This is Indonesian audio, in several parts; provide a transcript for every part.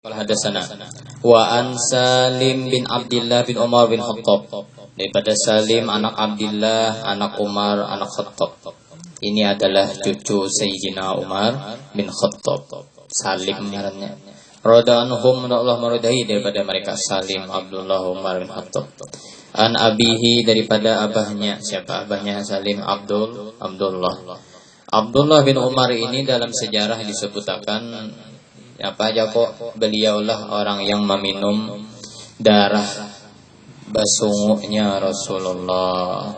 Hadasana wa an Salim bin Abdullah bin Umar bin Khattab, daripada Salim anak Abdullah anak Umar anak Khattab. Ini adalah cucu Sayyidina Umar bin Khattab. Salim ngarannya. Radhiyallahu Allah maridai, daripada mereka Salim Abdullah Umar bin Khattab. An abihi, daripada abahnya. Siapa abahnya Salim? Abdullah bin Umar ini dalam sejarah disebutkan apa aja kok, beliaulah orang yang meminum darah basunguknya Rasulullah.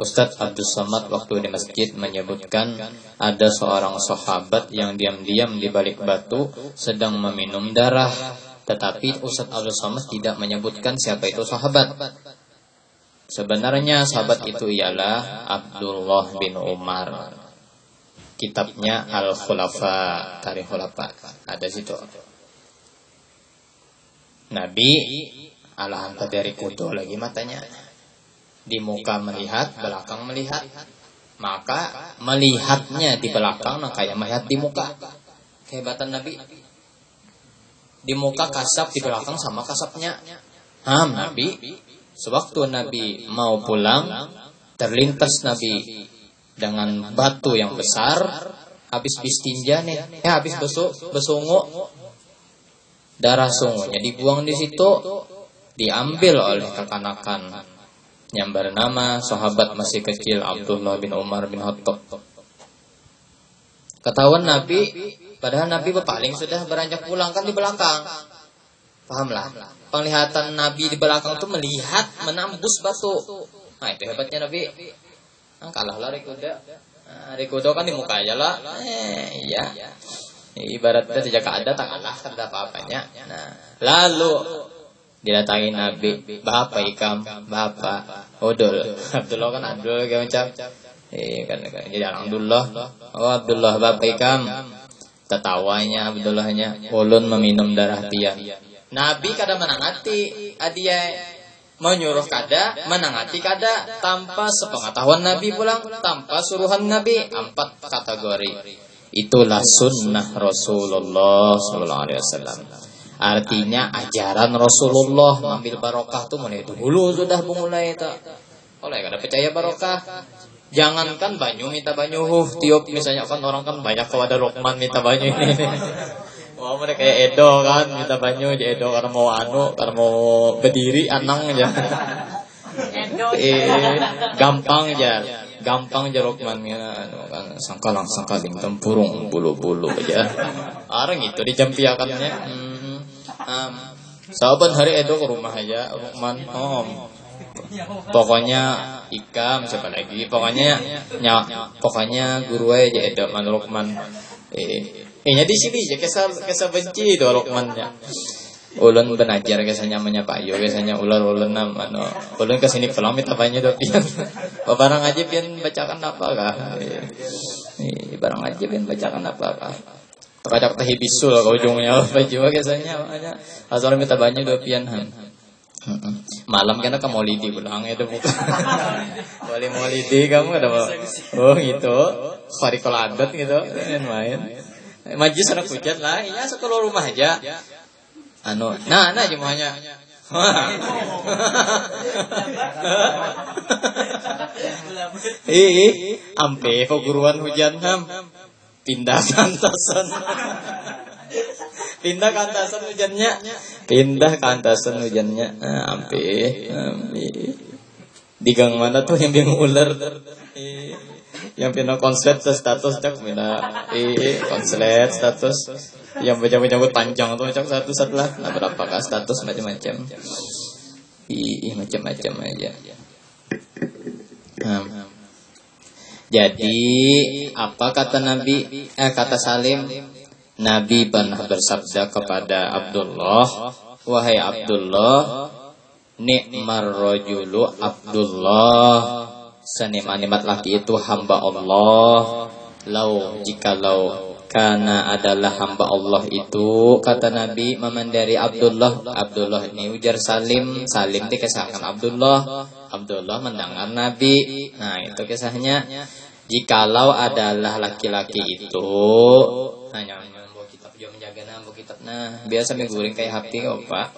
Ustadz Abdul Somad waktu di masjid menyebutkan ada seorang sahabat yang diam-diam di balik batu sedang meminum darah, tetapi Ustadz Abdul Somad tidak menyebutkan siapa itu sahabat. Sebenarnya sahabat itu ialah Abdullah bin Umar. Kitabnya Al-Khulafa, Tarikh Khulafa, ada situ. Nabi alahan dari kudo lagi matanya. Di muka melihat, belakang melihat. Maka melihatnya di belakang, nah kayak melihat di muka. Kehebatan Nabi. Di muka kasap, di belakang sama kasapnya. Nabi, sewaktu Nabi mau pulang, terlintas Nabi dengan batu yang besar, habis bistinja nih, habis besunguk, darah sungguhnya dibuang di situ, diambil oleh kekanakan yang bernama sahabat masih kecil Abdullah bin Umar bin Khattab. Ketahuan Nabi, padahal Nabi berpaling sudah beranjak pulang kan di belakang. Pahamlah, penglihatan Nabi di belakang itu melihat menembus batu. Nah itu hebatnya Nabi. Kalah lah Rikudo kan di muka aja lah. Iya. Ibaratnya sejak ada tak kalah kan ada apa-apanya. Nah, lalu didatangi Nabi, "Bapak ikam, bapak." Abdullah kan Abdul kayak macam. Kan jadi Abdullah. Oh Abdullah bapak ikam. Tertawanya Abdullahnya, ulun meminum darah tiang. Nabi kada menangati adia. Menyuruh kada, menangati kada, tanpa sepengetahuan Nabi pulang, tanpa suruhan Nabi. 4 kategori. Itulah sunnah Rasulullah SAW. Artinya ajaran Rasulullah mengambil barokah tuh mulai dulu sudah mulai itu. Oleh kada percaya barokah. Jangankan banyu minta banyu, tiup misalnya kan orang kan banyak kalau ada Lokman minta banyu ini. Wah mereka kayak Edo kan minta banyu aja Edo karena mau berdiri anang aja. Gampang aja Lokman kan sangkaling tempurung bulu-bulu aja. Orang itu dijampiakannya. Sahabat hari Edo ke rumah aja Lokman. Pokoknya ikam siapa lagi? Pokoknya guru aja Edo man Lokman. Nya di sini aja kesal benci itu Lokmannya. Ulun benajar kesanya menyapa yo kesanya ulun ulun kesini pulang minta banyak dopian. Barang aja pian bacakan apa kah? Barang aja pian bacakan apa kah? Terkadang teh bisul ke ujungnya apa juga kesanya makanya asal minta banyak dopian. Malam kena ke Maulidi pulang itu bukan. Maulidi kamu ada gitu. Farikul adat gitu main. Majlis anak hujat lah, iya sekolah rumah aja. Nah jemaahnya. Ampe perguruan hujan pindah kantasan. Pindah kantasan hujannya. Ampe. Di gang mana tuh yang bingung ular? Yang pina konslet status cak mina konslet status yang baca-baca panjang tuh cak satu lah berapa kah status macam-macam macam-macam aja. Jadi apa kata Nabi kata Salim, Nabi pernah bersabda kepada Abdullah, wahai Abdullah, ni'mar rajulu Abdullah, seniman-nimat laki itu hamba Allah. Jikalau karena adalah hamba Allah itu, kata Nabi memandari Abdullah ini ujar Salim dikisahkan Abdullah mendengar Nabi. Nah itu kisahnya. Jikalau adalah laki-laki itu hanya kitab dia menjaga nama Nah, biasa miguring kayak HP apa?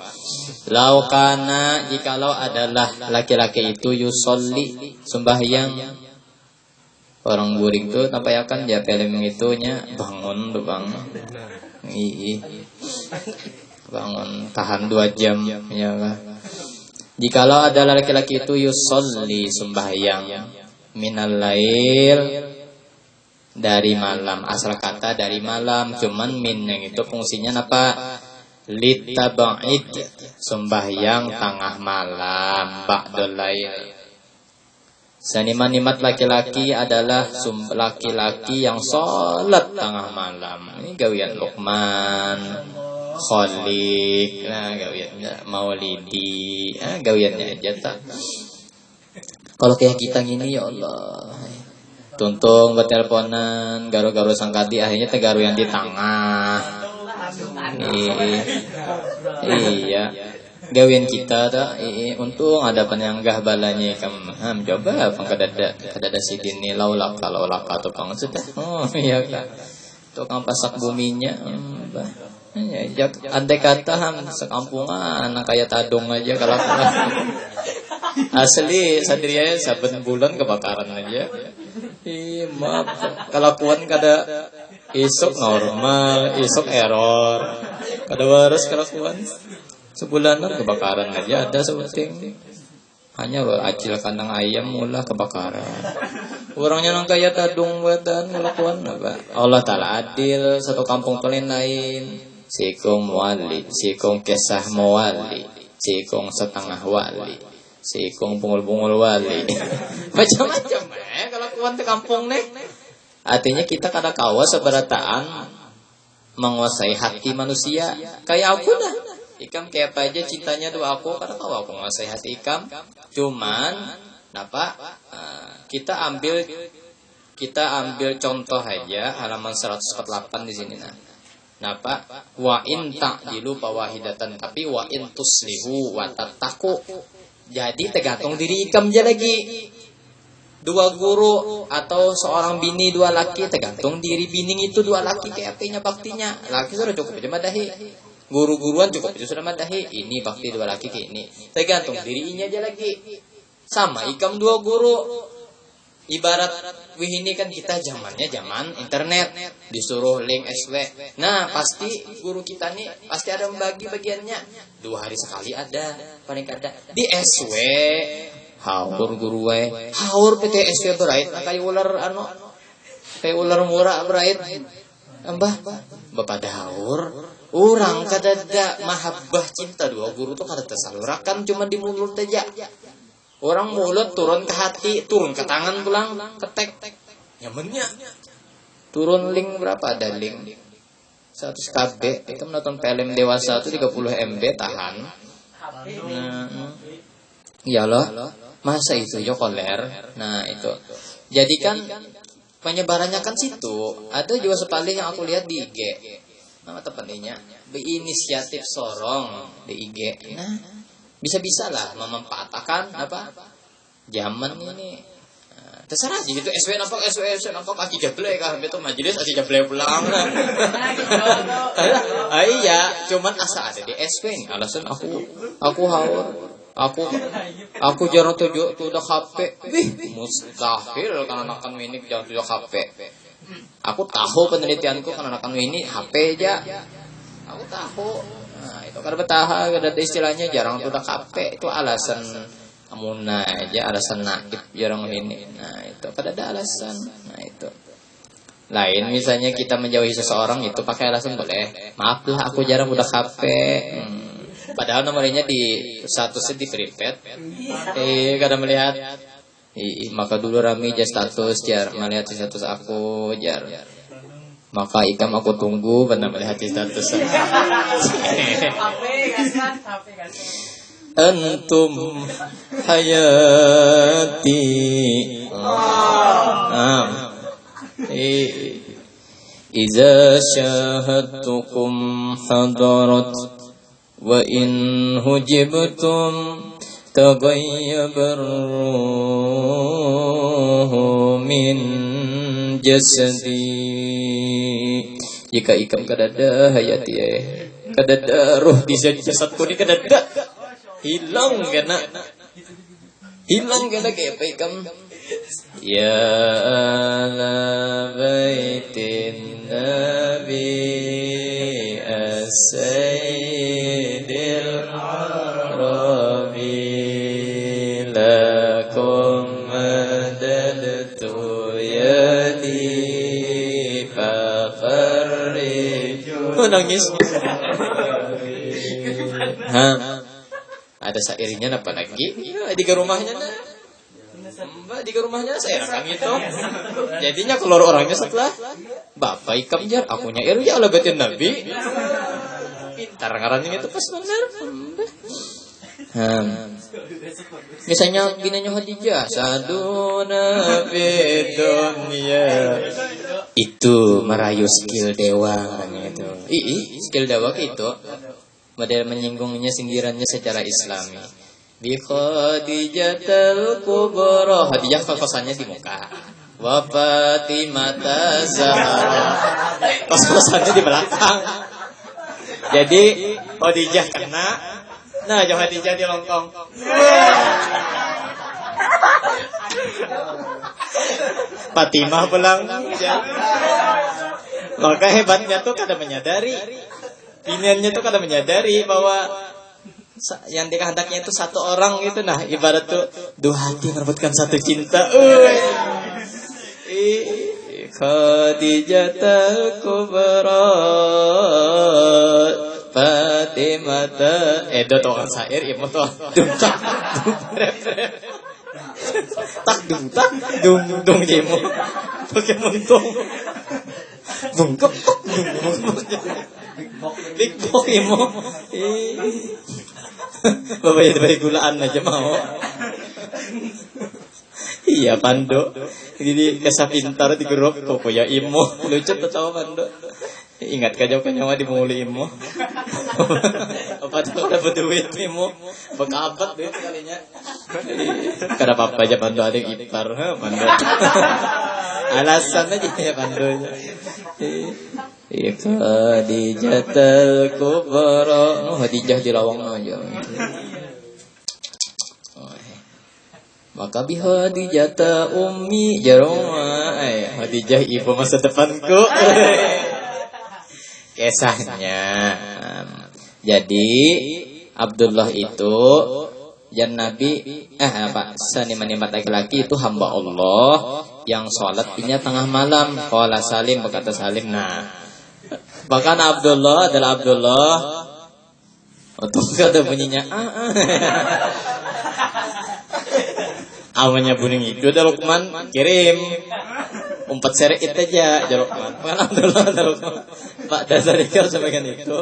Laukana jikalau adalah laki-laki itu yusolli sembahyang. Orang guring tuh tampayakan dia film itunya bangun tuh bang. Bangun tahan 2 jam ya kan. Jikalau adalah laki-laki itu yusolli sembahyang minal lail dari malam, asal kata dari malam, cuman min yang itu fungsinya apa? Litaba'id, sembahyang tengah malam, ba'dul lail. Seniman-nimat laki-laki adalah laki-laki yang sholat tengah malam. Ini gawian Luqman, Kholik, nah gawiannya Maulidi, gawiannya aja tak. Kalau kayak kita gini ya Allah, tuntung buat teleponan, garu-garu sangkati akhirnya tegaru yang di tengah. Iya. Gawian kita tak, untung ada penyanggah balanya kamu. Coba kadada sidini laulak atau pang sudah. Oh iya kan. Tukang pasak buminya. Ya, andai kata sekampungan anak kayak tadung aja kalau asli sendirinya saben bulan kebakaran aja. Maaf kelakuan kada isuk normal, isuk error. Kada waras kelakuan. Sebulanan kebakaran aja ada sebuting. Hanya acil kandang ayam mula kebakaran. Orangnya nang kaya tadung badan ngelakuan apa? Allah Ta'ala adil, satu kampung lain. Sikung wali, sikung kesah mawali, sikung setengah wali, sikung bungul-bungul wali. Macam-macam kelakuan di kampung nih. Artinya kita kada kawa seberataan menguasai hati manusia. Kayak aku dah. Ikam kayak apa aja cintanya tuh aku, karena tahu aku ngasih hati ikam. Cuman, napa? Kita ambil contoh aja halaman 148 di sini nah. Napa? Wa in ta'dilu fawahidatan, tapi wa in tuslihu wa tattaqu. Jadi tergantung diri ikam aja lagi. 2 guru atau seorang bini 2 laki, tergantung diri bini itu 2 laki kayak apanya baktinya. Laki sudah cukup aja madahi. Guru-guruan cukup itu sudah madahi. Ini bakti 2 laki ke ini. Tergantung dirinya aja lagi. Sama ikam 2 guru. Ibarat wihini kan kita zamannya zaman internet. Disuruh link SW. Nah pasti guru kita nih pasti ada membagi bagiannya. 2 hari sekali ada. Paling ada. Di SW. Haur guru we. Haur PT SW berait. Kayak ular kayak ular murah berait. Mbah. Bapak daur. Orang kadada mahabbah cinta 2 guru tuh kada tersalurakan cuma di mulut aja. Orang mulut turun ke hati, turun ke tangan pulang, ketek. Nyamannya. Turun link berapa ada link? 100 KB. Itu menonton film dewasa itu 30 MB tahan. Nah, iyalah. Masa itu ya koler. Nah, itu. Jadi kan penyebarannya kan situ. Ada juga sepali yang aku lihat di IG. Nama tempatnya berinisiatif sorong di IG. Nah, bisa-bisa lah memanfaatkan apa zaman ini. Terserah aja gitu. SW nampak kaki jable kah betul majelis kaki jable pulang. Iya, cuman asa ada di SW nih. Alasan aku haur. Aku jarang tujuh udah HP. Mustahil karena akan ini jarang tujuh HP. Aku tahu penelitianku karena akan ini HP aja. Aku tahu. Nah, itu karena betah ada istilahnya jarang tuh HP itu alasan amuna aja, alasan naib jarang ini. Nah, itu kada ada alasan. Nah, itu. Lain misalnya kita menjauhi seseorang itu pakai alasan boleh. Maaf lah aku jarang udah HP. Padahal nomornya di statusnya di private. Kada melihat. Maka dulu Rami aja status jar melihat status aku jar. Maka ikam aku tunggu benar melihat status. Antum hayati. Iza syahadtukum hadarat wa in hujibtum تغيب الروح من جسدي Jika ikam kadada hayati kadada roh di jasadku ni kadada hilang kena kayak apa ikam. Ya ala baitin nabi as-sayyidil arabi lakum madadtu yadi fakharriju. Nangis. Ada syairnya apa lagi? Ya, di rumahnya Mbak di rumahnya saya rekam itu. Jadinya keluar orangnya setelah Bapak ikam jar, aku nyair ya Allah batin Nabi. Pintar ngarannya itu pas benar. Misalnya gini Khadijah, saduna fid dunya. Itu merayu skill dewa itu. Skill dewa itu model menyinggungnya sindirannya secara Islami. Bi Khadijatul Kubra, Khadijah kos-kosannya di muka. Wa Fatimah Zahra, kos-kosannya di belakang. Jadi Khadijah kena, nah jauh Khadijah di longkong. Fatimah pulang. Maka hebatnya tuh kada menyadari, pilihannya tuh kada menyadari bahwa yang dikehendaknya itu satu orang gitu. Nah ibarat tuh dua hati merebutkan satu cinta. Khadijatul Kubra Fatimah do tukang syair ibu tuh tak dung jemu pakai muntung bungkep big box ibu. Bapak ya diberi gulaan aja mau. Iya Pando. Jadi kesah pintar di grup kok ya imo. Lucu tahu Pando. Ingat kajau nyawa di muli imo. Apa tuh dapat duit imo. Bekabat duit kalinya. Kada apa aja Pando adik ipar Pando. Alasan aja ya Pando. Khadijatul Kubra. Khadijah di lawang aja. Maka bi Khadijah ummi jaroma. Khadijah ibu masa depanku. Kisahnya. Jadi Abdullah itu yang Nabi seniman laki-laki itu hamba Allah yang sholat punya tengah malam. Qala Salim, berkata Salim. Nah, bahkan Abdullah adalah Abdullah. Untuk kata bunyinya awalnya buning itu ada Luqman kirim umpat seret aja Luqman. Bahkan Abdullah ada Luqman. Pak dasar ikal sebagian itu.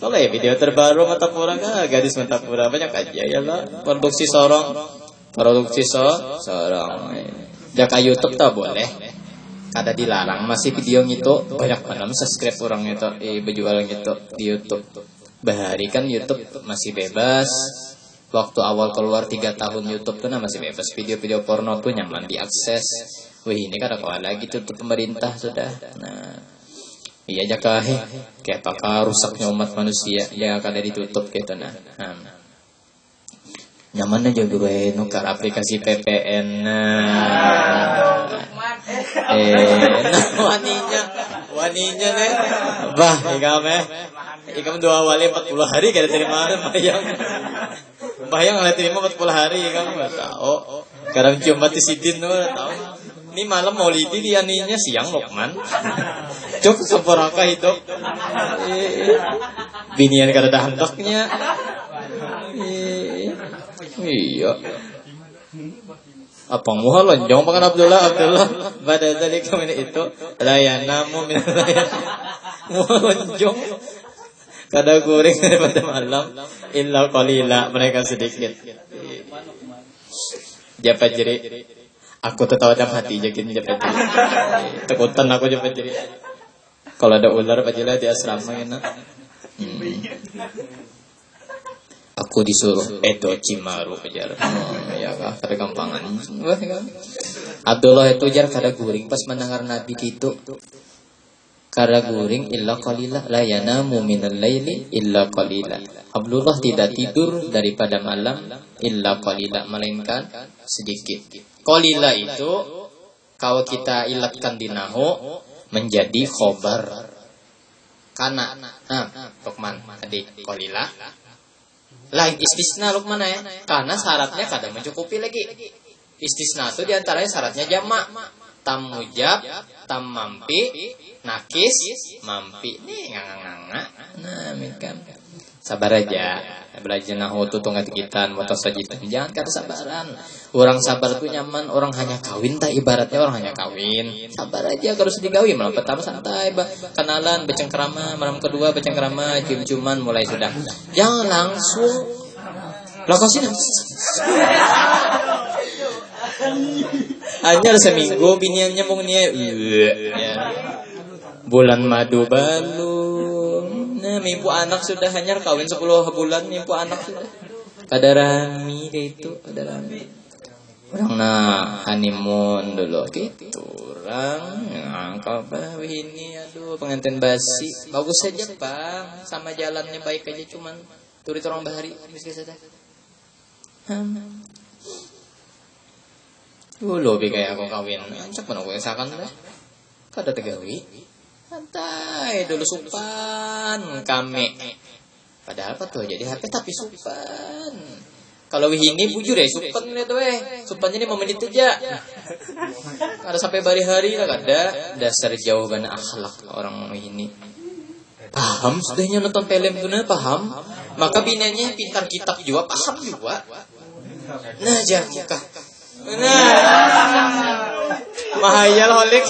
Kalau ya video terbaru Matapura gadis Matapura banyak aja ya lah. Produksi sorong. Jaka YouTube tak boleh. Kada dilarang, masih video gitu banyak banget subscribe orang itu berjual gitu di YouTube. Bahari kan YouTube masih bebas. Waktu awal keluar 3 tahun YouTube tuh masih bebas, video-video porno tuh nyaman diakses. Wih ini kada kau lagi tutup pemerintah sudah. Nah, iya jaka kayak apakah rusaknya umat manusia ya kada ditutup gitu nah. Nyaman aja dulu nukar aplikasi VPN. Waninya nih. Bah, ikam 2 wali 40 hari kada terima bayang oleh terima 40 hari ikam enggak tahu. Kadang cuma di sidin enggak tahu. Ini malam Maulidi di aninya siang Luqman. Cuk seporaka hidup. Binian kada ada hendaknya. Iya. Apa muha lonjong pakan Abdullah pada tadi kami itu layanamu min layan muha lonjong kada goreng daripada malam illa qalila mereka sedikit. Japat jeri aku tertawa dalam hati jakin japat jeri takutan aku japat jeri kalau ada ular pajilah di asrama enak. Aku disuruh Edo Cimaru kejar. Ya kah, kada gampangan. Abdullah itu jar kada guring pas mendengar Nabi gitu. Kara guring illa qalila, la yanamu minal laili illa qalila. Abdullah tidak tidur daripada malam illa qalila, melainkan sedikit. Qalila itu kalau kita ilatkan di nahu menjadi khobar. Kana, Lukman tadi qalila. Lain istisna Lukman ya. Karena syaratnya kadang mencukupi lagi. Istisna itu diantaranya syaratnya jamak. Tam mujab, tam mampi, nakis, mampi. Nih nganga-nganga. Nah, mikam. Sabar aja. Belajar nahu tuh tunggat kita mutasajidan. Jangan kada sabaran. Orang sabar tuh nyaman, orang hanya kawin tak ibaratnya orang hanya kawin. Sabar aja kalau sedih kawin, malam pertama santai, kenalan, becengkrama, malam kedua becengkrama, cium-ciuman mulai sudah. Jangan langsung. Lokasi hanya seminggu biniannya mau ya. Bulan madu balung. Nah, mimpu anak sudah hanya kawin 10 bulan mimpu anak sudah. Kada rami itu, kada rami. Orang honeymoon dulu gitu. Orang ngangkap ini aduh pengantin basi. Bagus saja, Bang. Sama jalannya baik aja cuman turit orang bahari miskin saja. Dulu kayak aku kawin, cak mana aku esakan dah. Kada tegawi. Santai dulu supan kami. Padahal apa tuh jadi HP tapi supan. Kalau ini bujur ya supan lihat supannya ini 5 menit aja. Ada sampai hari-hari lah kada. Dasar jawaban akhlak orang ini. Paham sudahnya nonton film itu paham. Maka binanya pintar kitab juga paham juga. Nah jangan mahayal holik.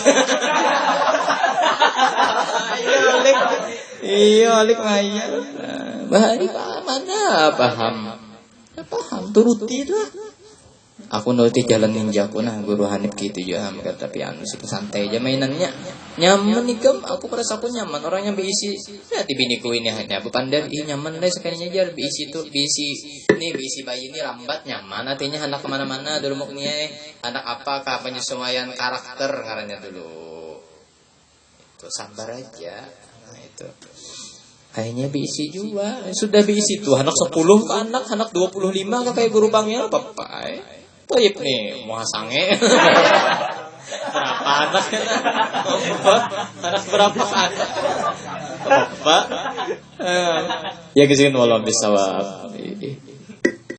Iya holik mahayal. Bahari paham mana paham. Paham turuti lah. Aku nuruti jalan ninjaku guru Hanif gitu juga tapi anu sih santai aja mainannya. Nyaman nih aku merasa aku nyaman orangnya berisi. Nanti biniku ini hanya bepandar nyaman deh sekalinya aja berisi tuh berisi bayi ini lambat nyaman artinya anak kemana-mana dulu mau anak apakah penyesuaian karakter ngarannya dulu. Itu sabar aja. Nah itu. Akhirnya berisi juga. Sudah berisi tuh anak 10 anak 25 kayak guru bangnya apa Toyib nih, mau sange. Berapa anak kita? Anak berapa anak? Apa? Ya kesini walau bisawab.